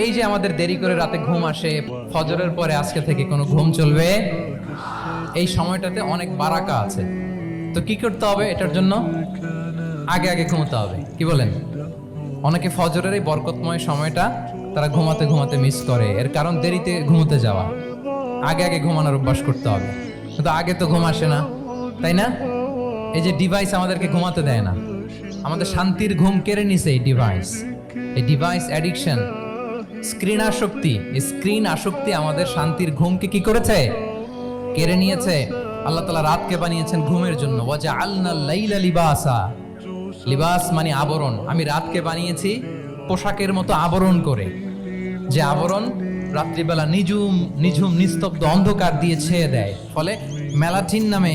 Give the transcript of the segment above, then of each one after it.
এই যে আমাদের দেরি করে রাতে ঘুম আসে, ফজরের পরে আজকে থেকে কোনো ঘুম চলবে, এই সময়টাতে অনেক বারাকা আছে। তো কি করতে হবে? এটার জন্য আগে আগে ঘুমোতে হবে। কি বলেন? অনেকে ফজরের এই বরকতময় সময়টা তারা ঘুমাতে ঘুমাতে মিস করে, এর কারণ দেরিতে ঘুমোতে যাওয়া। আগে আগে ঘুমানোর অভ্যাস করতে হবে। কিন্তু আগে তো ঘুম আসে না, তাই না? এই যে ডিভাইস আমাদেরকে ঘুমাতে দেয় না, আমাদের শান্তির ঘুম কেড়ে নিছে এই ডিভাইস। এই ডিভাইস অ্যাডিকশন, স্ক্রিন আসক্তি, স্ক্রিন আসক্তি আমাদের শান্তির ঘুমকে কি করেছে? কেড়ে নিয়েছে। আল্লাহ তাআলা রাতকে বানিয়েছেন ঘুমের জন্য। ওয়াজআলনাল লাইলা লিবাসা, লিবাস মানে আবরণ। আমি রাতকে বানিয়েছি পোশাকের মতো আবরণ করে, যে আবরণ রাত্রিবেলা নিঝুম নিঝুম নিস্তব্ধ অন্ধকার দিয়ে ছেয়ে দেয়, ফলে মেলাটিন নামে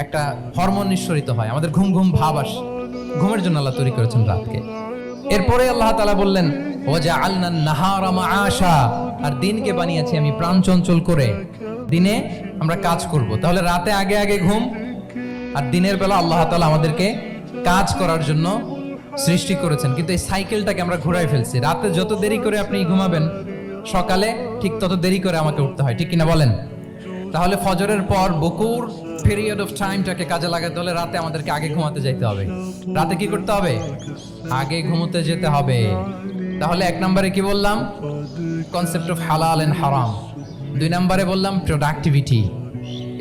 একটা হরমোন নিঃসরিত হয়, আমাদের ঘুম ঘুম ভাব আসে। ঘুমের জন্য আল্লাহ তৈরি করেছেন রাতকে। এরপরে আল্লাহ তাআলা বললেন ওয়াজআলনান নাহারা মাআশা, আর দিনকে বানিয়েছি আমি প্রাণ চঞ্চল করে। দিনে আমরা কাজ করব, তাহলে রাতে আগে আগে ঘুম, আর দিনের বেলা আল্লাহ তাআলা আমাদেরকে কাজ করার জন্য সৃষ্টি করেছেন। কিন্তু এই সাইকেলটাকে আমরা ঘুরাই ফেলছি। রাতে যত দেরি করে আপনি ঘুমাবেন, সকালে ঠিক তত দেরি করে আমাকে উঠতে হয়, ঠিক কিনা বলেন? তাহলে ফজরের পর বকুর পিরিয়ড অফ টাইমটাকে কাজে লাগাতে হলে রাতে আমাদেরকে আগে ঘুমাতে যেতে হবে। রাতে কি করতে হবে? আগে ঘুমোতে যেতে হবে। তাহলে এক নম্বরে কি বললাম? কনসেপ্ট অফ হালাল এন্ড হারাম। দুই নম্বরে বললাম প্রোডাক্টিভিটি।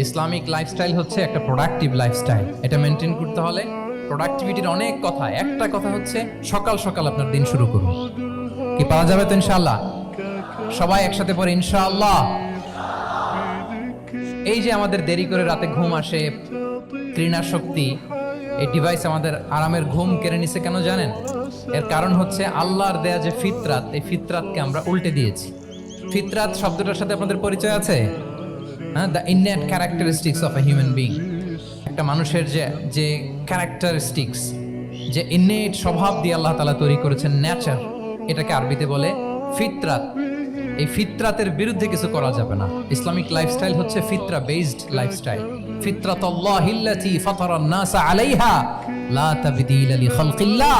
ইসলামিক লাইফস্টাইল হচ্ছে একটা প্রোডাক্টিভ লাইফস্টাইল। এটা মেনটেন করতে হলে প্রোডাক্টিভিটির অনেক কথা। একটা কথা হচ্ছে সকাল সকাল আপনার দিন শুরু করুন। কি পাওয়া যাবে তো ইনশাআল্লাহ? সবাই একসাথে পড়ে ইনশাআল্লাহ। এই যে আমাদের দেরি করে রাতে ঘুম আসে, তৃণাশক্তি, এই ডিভাইস আমাদের আরামের ঘুম কেড়ে নিছে কেন জানেন? এর কারণ হচ্ছে আল্লাহর দেয়া যে ফিতরাত, এই ফিতরাতকে আমরা উল্টে দিয়েছি। ফিতরাত শব্দটার সাথে আপনাদের পরিচয় আছে? হ্যাঁ, the innate characteristics of a human being. একটা মানুষের যে যে ক্যারেক্টারিস্টিক্স, যে ইননেট স্বভাব দিয়ে আল্লাহ তাআলা তৈরি করেছেন, নেচার, এটাকে আরবিতে বলে ফিতরাত। এই ফিতরাতের বিরুদ্ধে কিছু করা যাবে না। ইসলামিক লাইফস্টাইল হচ্ছে ফিতরা বেসড লাইফস্টাইল। ফিতরাতাল্লাহিল্লাতী ফাতারান নাসা আলাইহা লা তাবদীলা লিখালকিল্লাহ।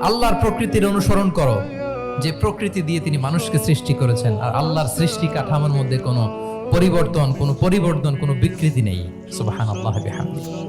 আল্লাহর প্রকৃতির অনুসরণ করো, যে প্রকৃতি দিয়ে তিনি মানুষকে সৃষ্টি করেছেন। আর আল্লাহর সৃষ্টি কাঠামোর মধ্যে কোনো পরিবর্তন, কোনো বিকৃতি নেই। সুবহানাল্লাহি ওয়া বিহামদিহি।